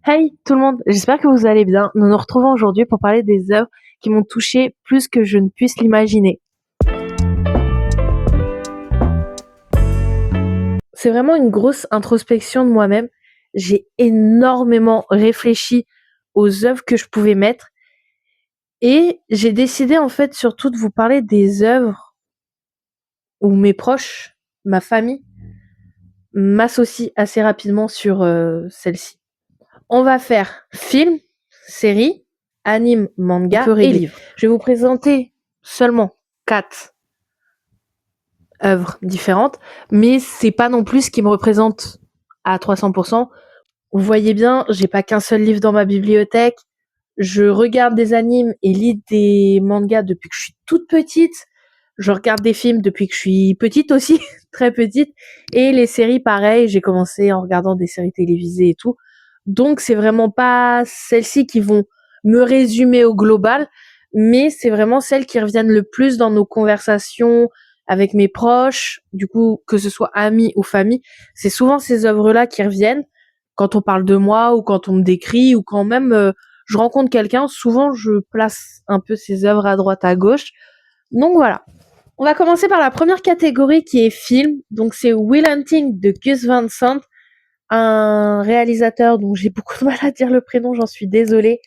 Hey tout le monde, j'espère que vous allez bien. Nous nous retrouvons aujourd'hui pour parler des œuvres qui m'ont touché plus que je ne puisse l'imaginer. C'est vraiment une grosse introspection de moi-même. J'ai énormément réfléchi aux œuvres que je pouvais mettre et j'ai décidé en fait surtout de vous parler des œuvres où mes proches, ma famille, m'associent assez rapidement sur celle-ci. On va faire film, série, anime, manga et livre. Je vais vous présenter seulement 4 œuvres différentes, mais c'est pas non plus ce qui me représente à 300%. Vous voyez bien, j'ai pas qu'un seul livre dans ma bibliothèque. Je regarde des animes et lis des mangas depuis que je suis toute petite. Je regarde des films depuis que je suis petite aussi, très petite. Et les séries, pareil, j'ai commencé en regardant des séries télévisées et tout. Donc, c'est vraiment pas celles-ci qui vont me résumer au global, mais c'est vraiment celles qui reviennent le plus dans nos conversations avec mes proches, du coup, que ce soit amis ou famille. C'est souvent ces œuvres-là qui reviennent quand on parle de moi ou quand on me décrit ou quand même je rencontre quelqu'un. Souvent, je place un peu ces œuvres à droite, à gauche. Donc voilà. On va commencer par la première catégorie qui est film. Donc c'est Will Hunting de Gus Van Sant, un réalisateur dont j'ai beaucoup de mal à dire le prénom, j'en suis désolée,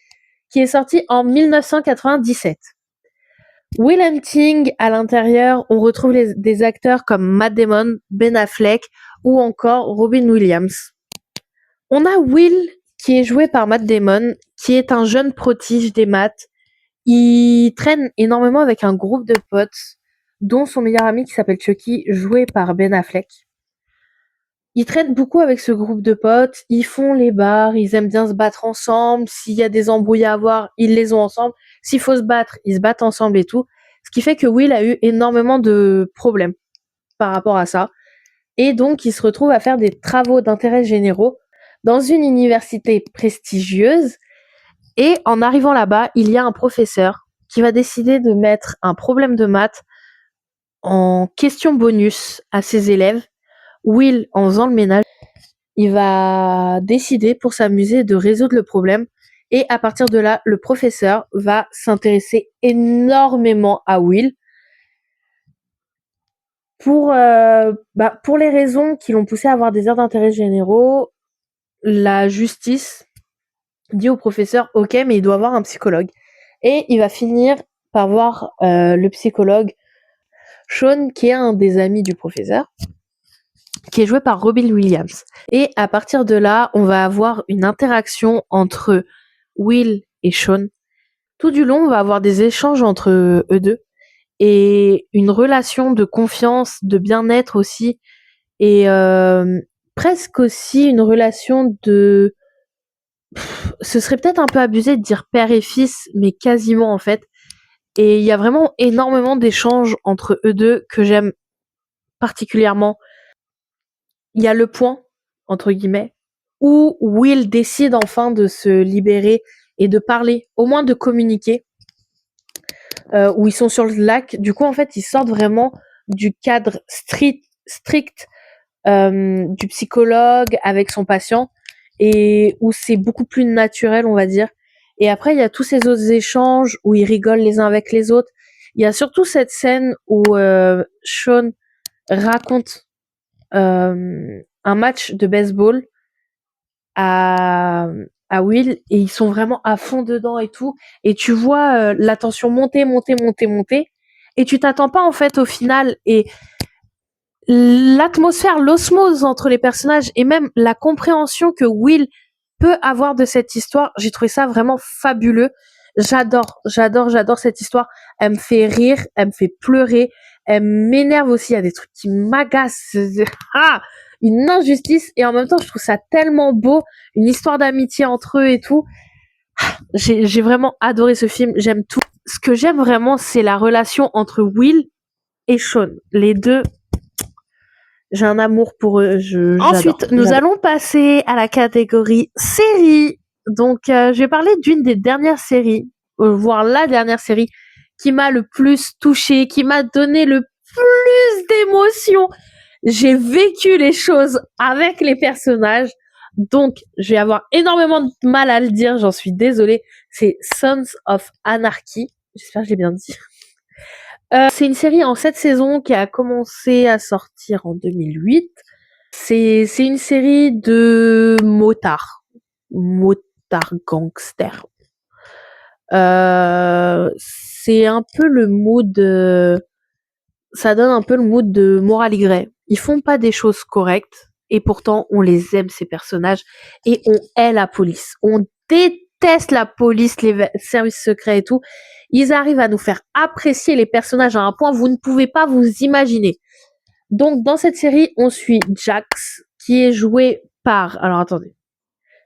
qui est sorti en 1997. Will Hunting, à l'intérieur, on retrouve des acteurs comme Matt Damon, Ben Affleck ou encore Robin Williams. On a Will qui est joué par Matt Damon, qui est un jeune prodige des maths. Il traîne énormément avec un groupe de potes, dont son meilleur ami qui s'appelle Chucky, joué par Ben Affleck. Ils traînent beaucoup avec ce groupe de potes, ils font les bars, ils aiment bien se battre ensemble, s'il y a des embrouilles à avoir, ils les ont ensemble, s'il faut se battre, ils se battent ensemble et tout. Ce qui fait que Will a eu énormément de problèmes par rapport à ça. Et donc, il se retrouve à faire des travaux d'intérêt généraux dans une université prestigieuse. Et en arrivant là-bas, il y a un professeur qui va décider de mettre un problème de maths en question bonus à ses élèves. Will, en faisant le ménage, il va décider pour s'amuser de résoudre le problème. Et à partir de là, le professeur va s'intéresser énormément à Will pour les raisons qui l'ont poussé à avoir des heures d'intérêt généraux. La justice dit au professeur ok, mais il doit avoir un psychologue, et il va finir par voir le psychologue Sean, qui est un des amis du professeur, qui est joué par Robin Williams. Et à partir de là, on va avoir une interaction entre Will et Sean. Tout du long, on va avoir des échanges entre eux deux et une relation de confiance, de bien-être aussi, et presque aussi une relation de... ce serait peut-être un peu abusé de dire père et fils, mais quasiment en fait. Et il y a vraiment énormément d'échanges entre eux deux que j'aime particulièrement. Il y a le point, entre guillemets, où Will décide enfin de se libérer et de parler, au moins de communiquer, où ils sont sur le lac. Du coup, en fait, ils sortent vraiment du cadre strict du psychologue avec son patient, et où c'est beaucoup plus naturel, on va dire. Et après, il y a tous ces autres échanges où ils rigolent les uns avec les autres. Il y a surtout cette scène où Sean raconte un match de baseball à, à Will, et ils sont vraiment à fond dedans et tout. Et tu vois la tension monter, monter, monter, monter. Et tu t'attends pas en fait au final. Et l'atmosphère, l'osmose entre les personnages et même la compréhension que Will peut avoir de cette histoire, j'ai trouvé ça vraiment fabuleux. J'adore cette histoire. Elle me fait rire, elle me fait pleurer, elle m'énerve aussi. Il y a des trucs qui m'agacent. Ah, une injustice, et en même temps, je trouve ça tellement beau, une histoire d'amitié entre eux et tout. J'ai vraiment adoré ce film. J'aime tout. Ce que j'aime vraiment, c'est la relation entre Will et Sean. Les deux, j'ai un amour pour eux. Ensuite, nous allons passer à la catégorie série. Donc, je vais parler d'une des dernières séries, voire la dernière série, qui m'a le plus touchée, qui m'a donné le plus d'émotions. J'ai vécu les choses avec les personnages. Donc, je vais avoir énormément de mal à le dire, j'en suis désolée. C'est Sons of Anarchy. J'espère que je l'ai bien dit. C'est une série en 7 saisons qui a commencé à sortir en 2008. C'est une série de motards. Motards gangsters. C'est un peu le mood... ça donne un peu le mood de Morally Grey. Ils font pas des choses correctes et pourtant on les aime ces personnages et on hait la police. On déteste la police, les services secrets et tout. Ils arrivent à nous faire apprécier les personnages à un point que vous ne pouvez pas vous imaginer. Donc dans cette série, on suit Jax qui est joué par... Alors attendez.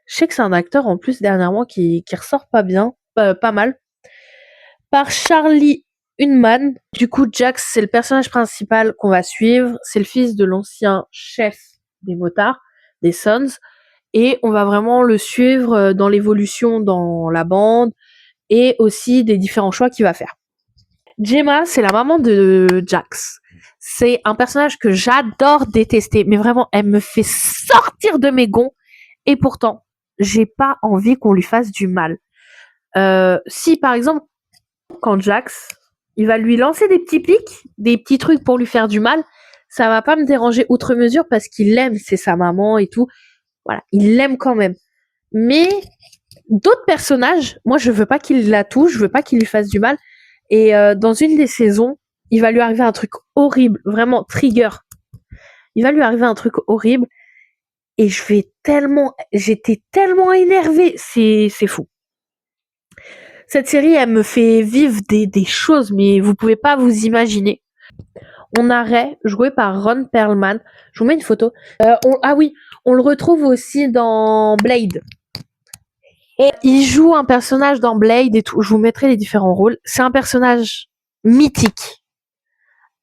Je sais que c'est un acteur en plus dernièrement qui ressort pas bien, pas mal. Par Charlie Hunnam. Du coup, Jax, c'est le personnage principal qu'on va suivre. C'est le fils de l'ancien chef des motards, des Sons. Et on va vraiment le suivre dans l'évolution dans la bande et aussi des différents choix qu'il va faire. Gemma, c'est la maman de Jax. C'est un personnage que j'adore détester, mais vraiment, elle me fait sortir de mes gonds. Et pourtant, j'ai pas envie qu'on lui fasse du mal. Si par exemple, quand Jax, il va lui lancer des petits pics, des petits trucs pour lui faire du mal, ça va pas me déranger outre mesure parce qu'il l'aime, c'est sa maman et tout. Voilà, il l'aime quand même. Mais d'autres personnages, moi je veux pas qu'il la touche, je veux pas qu'il lui fasse du mal. Et dans une des saisons, il va lui arriver un truc horrible, vraiment trigger. Il va lui arriver un truc horrible et j'étais tellement énervée, c'est fou. Cette série, elle me fait vivre des choses, mais vous pouvez pas vous imaginer. On a Ray, joué par Ron Perlman. Je vous mets une photo. Ah oui, on le retrouve aussi dans Blade. Et il joue un personnage dans Blade et tout. Je vous mettrai les différents rôles. C'est un personnage mythique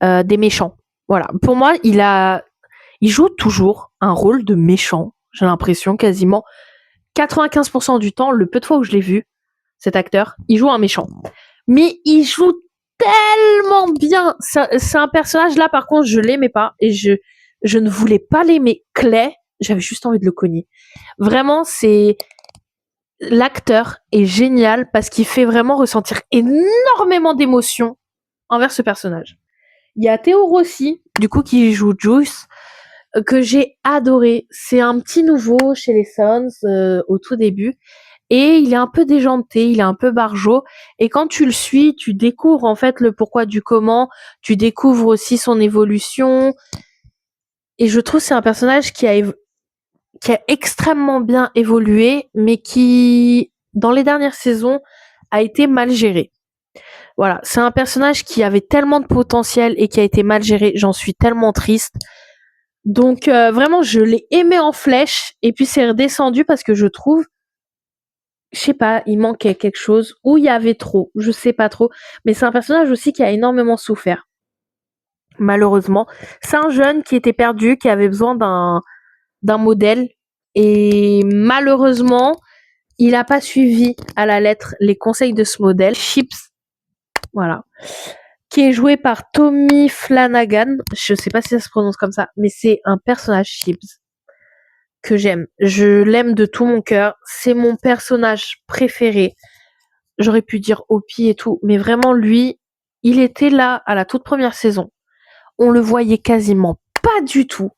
des méchants. Voilà. Pour moi, il joue toujours un rôle de méchant. J'ai l'impression quasiment 95% du temps, le peu de fois où je l'ai vu, cet acteur, il joue un méchant. Mais il joue tellement bien. C'est un personnage là, par contre, je l'aimais pas et je ne voulais pas l'aimer. Clay, j'avais juste envie de le cogner. Vraiment, l'acteur est génial parce qu'il fait vraiment ressentir énormément d'émotions envers ce personnage. Il y a Théo Rossi, du coup, qui joue Juice, que j'ai adoré. C'est un petit nouveau chez les Sons au tout début. Et il est un peu déjanté, il est un peu barjot. Et quand tu le suis, tu découvres en fait le pourquoi du comment. Tu découvres aussi son évolution. Et je trouve que c'est un personnage qui a extrêmement bien évolué, mais qui, dans les dernières saisons, a été mal géré. Voilà, c'est un personnage qui avait tellement de potentiel et qui a été mal géré. J'en suis tellement triste. Donc vraiment, je l'ai aimé en flèche. Et puis c'est redescendu parce que je trouve, je sais pas, il manquait quelque chose, ou il y avait trop, je sais pas trop, mais c'est un personnage aussi qui a énormément souffert, malheureusement. C'est un jeune qui était perdu, qui avait besoin d'un modèle, et malheureusement, il n'a pas suivi à la lettre les conseils de ce modèle, Chips, voilà, qui est joué par Tommy Flanagan, je sais pas si ça se prononce comme ça, mais c'est un personnage Chips que j'aime. Je l'aime de tout mon cœur, c'est mon personnage préféré. J'aurais pu dire Opie et tout, mais vraiment lui, il était là à la toute première saison. On le voyait quasiment pas du tout.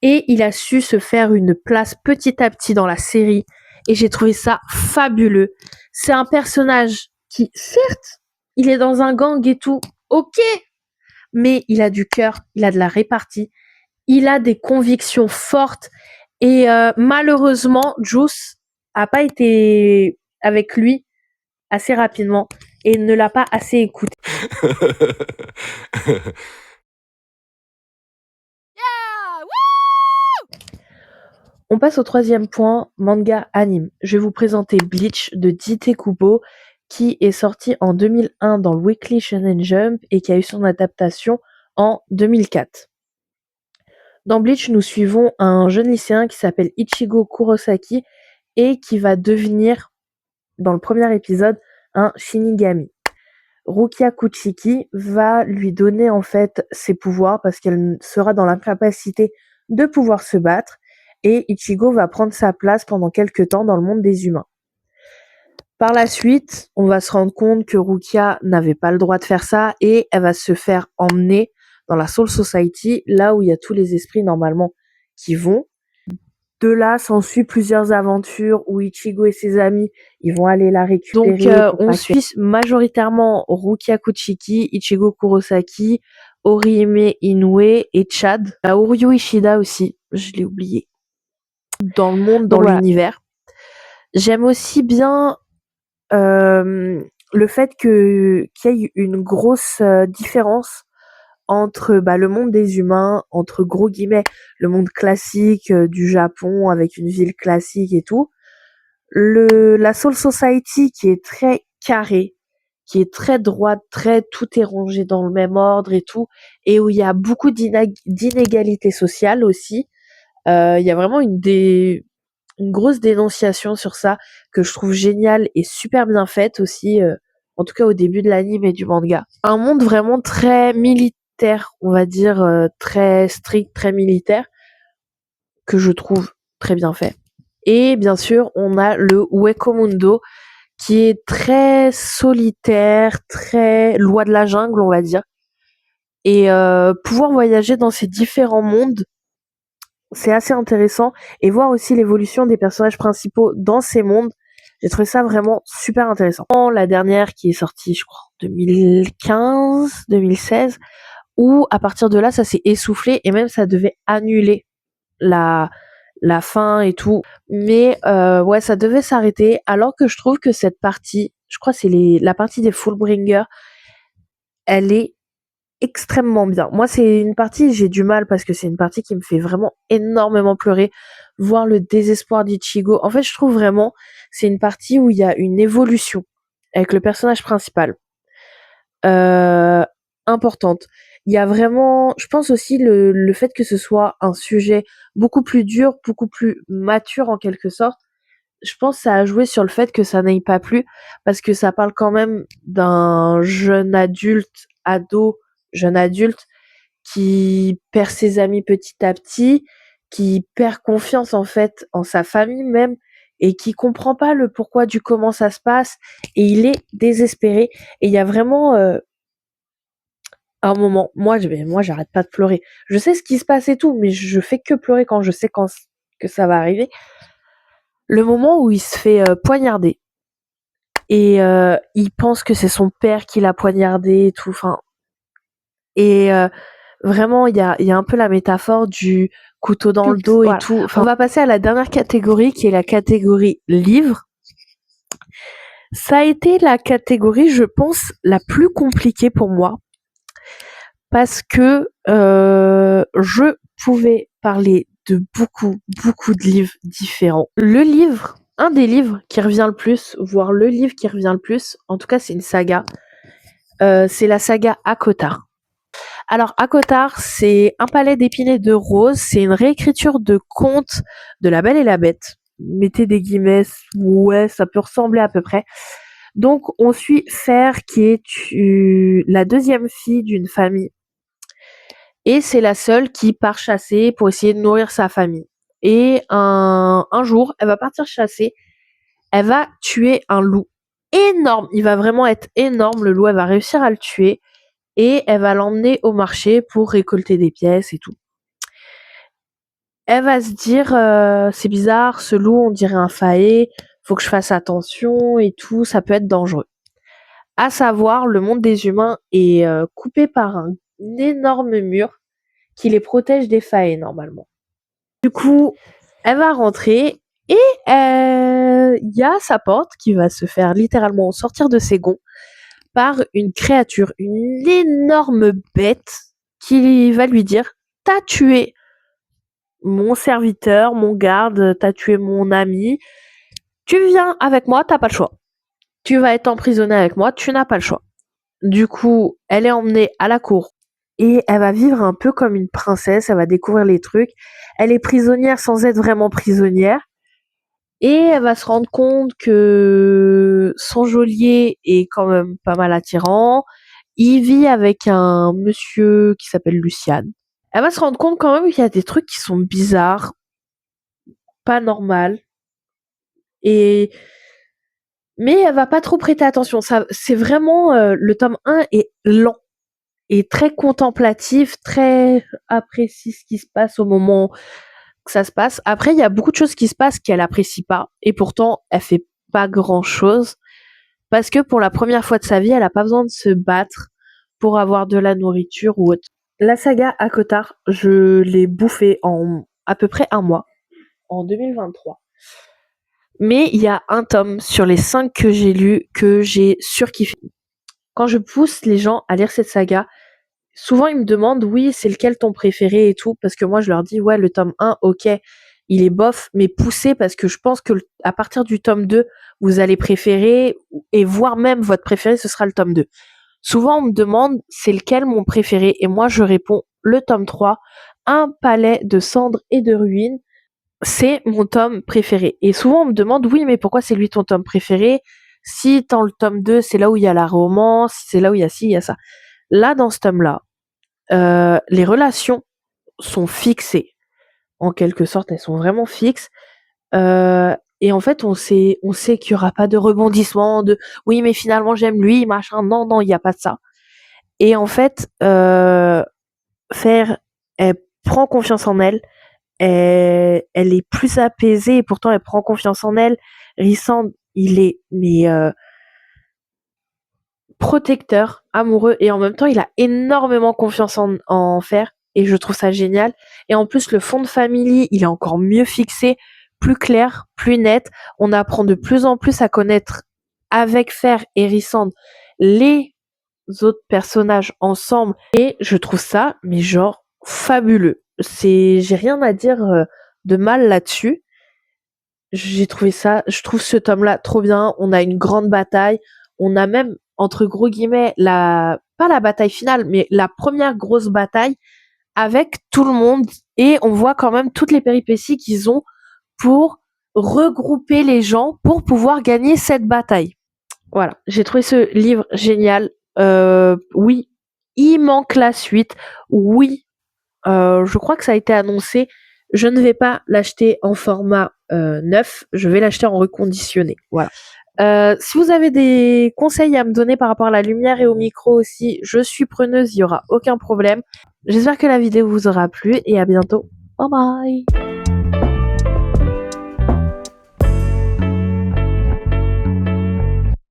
Et il a su se faire une place petit à petit dans la série. Et j'ai trouvé ça fabuleux. C'est un personnage qui, certes, il est dans un gang et tout, ok, mais il a du cœur, il a de la répartie, il a des convictions fortes. Et malheureusement, Juice a pas été avec lui assez rapidement et ne l'a pas assez écouté. On passe au troisième point, manga anime. Je vais vous présenter Bleach de Dite Kubo, qui est sorti en 2001 dans le Weekly Shonen Jump et qui a eu son adaptation en 2004. Dans Bleach, nous suivons un jeune lycéen qui s'appelle Ichigo Kurosaki et qui va devenir, dans le premier épisode, un Shinigami. Rukia Kuchiki va lui donner en fait ses pouvoirs parce qu'elle sera dans l'incapacité de pouvoir se battre. et Ichigo va prendre sa place pendant quelques temps dans le monde des humains. Par la suite, on va se rendre compte que Rukia n'avait pas le droit de faire ça et elle va se faire emmener dans la Soul Society, là où il y a tous les esprits normalement qui vont. De là s'ensuit plusieurs aventures où Ichigo et ses amis ils vont aller la récupérer. Donc on suit majoritairement Rukia Kuchiki, Ichigo Kurosaki, Orihime Inoue et Chad. Uryu Ishida aussi, je l'ai oublié. Dans le monde, dans l'univers. J'aime aussi bien le fait qu'il y ait une grosse différence entre le monde des humains, entre gros guillemets, le monde classique du Japon avec une ville classique et tout. La Soul Society qui est très carrée, qui est très droite, tout est rangé dans le même ordre et tout, et où il y a beaucoup d'inégalités sociales aussi. Il y a vraiment une grosse dénonciation sur ça que je trouve géniale et super bien faite aussi, en tout cas au début de l'anime et du manga. Un monde vraiment très militaire, on va dire, très strict, très militaire, que je trouve très bien fait. Et bien sûr, on a le Uekomundo qui est très solitaire, très loi de la jungle, on va dire. Et pouvoir voyager dans ces différents mondes, c'est assez intéressant, et voir aussi l'évolution des personnages principaux dans ces mondes, j'ai trouvé ça vraiment super intéressant. La dernière qui est sortie, je crois, en 2015, 2016, où à partir de là, ça s'est essoufflé et même ça devait annuler la fin et tout. Mais ouais, ça devait s'arrêter, alors que je trouve que cette partie, je crois que c'est la partie des Fullbringers, elle est extrêmement bien. Moi, c'est une partie, j'ai du mal parce que c'est une partie qui me fait vraiment énormément pleurer, voir le désespoir d'Ichigo. En fait, je trouve vraiment, c'est une partie où il y a une évolution avec le personnage principal. Importante. Il y a vraiment, je pense aussi le fait que ce soit un sujet beaucoup plus dur, beaucoup plus mature en quelque sorte. Je pense que ça a joué sur le fait que ça n'aille pas plu, parce que ça parle quand même d'un jeune adulte, qui perd ses amis petit à petit, qui perd confiance en fait en sa famille même, et qui comprend pas le pourquoi du comment ça se passe, et il est désespéré. Et il y a vraiment un moment, moi j'arrête pas de pleurer. Je sais ce qui se passe et tout, mais je fais que pleurer quand je sais que ça va arriver. Le moment où il se fait poignarder. Et il pense que c'est son père qui l'a poignardé et tout. Enfin, et vraiment, il y a un peu la métaphore du couteau dans le dos et tout. Enfin, on va passer à la dernière catégorie qui est la catégorie livre. Ça a été la catégorie, je pense, la plus compliquée pour moi, parce que je pouvais parler de beaucoup de livres différents. Un des livres qui revient le plus, voire le livre qui revient le plus, en tout cas c'est une saga, c'est la saga ACOTAR. Alors ACOTAR, c'est un palais d'épines et de roses, c'est une réécriture de contes de La Belle et la Bête. Mettez des guillemets, ouais, ça peut ressembler à peu près. Donc on suit Fer qui est la deuxième fille d'une famille. Et c'est la seule qui part chasser pour essayer de nourrir sa famille. Et un jour, elle va partir chasser, elle va tuer un loup énorme. Il va vraiment être énorme, le loup. Elle va réussir à le tuer et elle va l'emmener au marché pour récolter des pièces et tout. Elle va se dire, c'est bizarre, ce loup, on dirait un faé, faut que je fasse attention et tout, ça peut être dangereux. À savoir, le monde des humains est coupé par un énorme mur qui les protège des failles normalement. Du coup, elle va rentrer et il y a sa porte qui va se faire littéralement sortir de ses gonds par une créature, une énorme bête qui va lui dire: t'as tué mon serviteur, mon garde, t'as tué mon ami, tu viens avec moi, t'as pas le choix. Tu vas être emprisonné avec moi, tu n'as pas le choix. Du coup, elle est emmenée à la cour et elle va vivre un peu comme une princesse, elle va découvrir les trucs. Elle est prisonnière sans être vraiment prisonnière. Et elle va se rendre compte que son geôlier est quand même pas mal attirant. Il vit avec un monsieur qui s'appelle Luciane. Elle va se rendre compte quand même qu'il y a des trucs qui sont bizarres. pas normale et mais elle va pas trop prêter attention. Ça, c'est vraiment le tome 1 est lent et très contemplatif, très apprécie ce qui se passe au moment que ça se passe. Après, il y a beaucoup de choses qui se passent qu'elle apprécie pas et pourtant elle fait pas grand-chose parce que pour la première fois de sa vie, elle a pas besoin de se battre pour avoir de la nourriture ou autre. La saga ACOTAR, je l'ai bouffée en à peu près un mois, en 2023. Mais il y a un tome sur les 5 que j'ai lus que j'ai surkiffé. Quand je pousse les gens à lire cette saga, souvent ils me demandent oui, c'est lequel ton préféré et tout, parce que moi je leur dis ouais, le tome 1, ok, il est bof, mais poussé parce que je pense que à partir du tome 2, vous allez préférer, et voire même votre préféré, ce sera le tome 2. Souvent on me demande c'est lequel mon préféré, et moi je réponds le tome 3, un palais de cendres et de ruines, c'est mon tome préféré. Et souvent on me demande oui, mais pourquoi c'est lui ton tome préféré? Si dans le tome 2, c'est là où il y a la romance, c'est là où il y a ci, il y a ça. Là, dans ce tome-là, les relations sont fixées. En quelque sorte, elles sont vraiment fixes. Et en fait, on sait qu'il y aura pas de rebondissement, de oui, mais finalement j'aime lui, machin. Non, non, il n'y a pas de ça. Et en fait, Faire, elle prend confiance en elle. Elle est plus apaisée et pourtant elle prend confiance en elle. Rissand, il est protecteur, amoureux et en même temps il a énormément confiance en Fer et je trouve ça génial. Et en plus le fond de famille, il est encore mieux fixé, plus clair, plus net. On apprend de plus en plus à connaître avec Fer et Rissand les autres personnages ensemble et je trouve ça mais genre fabuleux. J'ai rien à dire de mal là-dessus. Je trouve ce tome-là trop bien. On a une grande bataille. On a même, entre gros guillemets, pas la bataille finale, mais la première grosse bataille avec tout le monde. Et on voit quand même toutes les péripéties qu'ils ont pour regrouper les gens pour pouvoir gagner cette bataille. Voilà. J'ai trouvé ce livre génial. Oui, il manque la suite. Oui, je crois que ça a été annoncé. Je ne vais pas l'acheter en format neuf, je vais l'acheter en reconditionné. Voilà. Si vous avez des conseils à me donner par rapport à la lumière et au micro aussi, je suis preneuse, il n'y aura aucun problème. J'espère que la vidéo vous aura plu et à bientôt. Bye bye.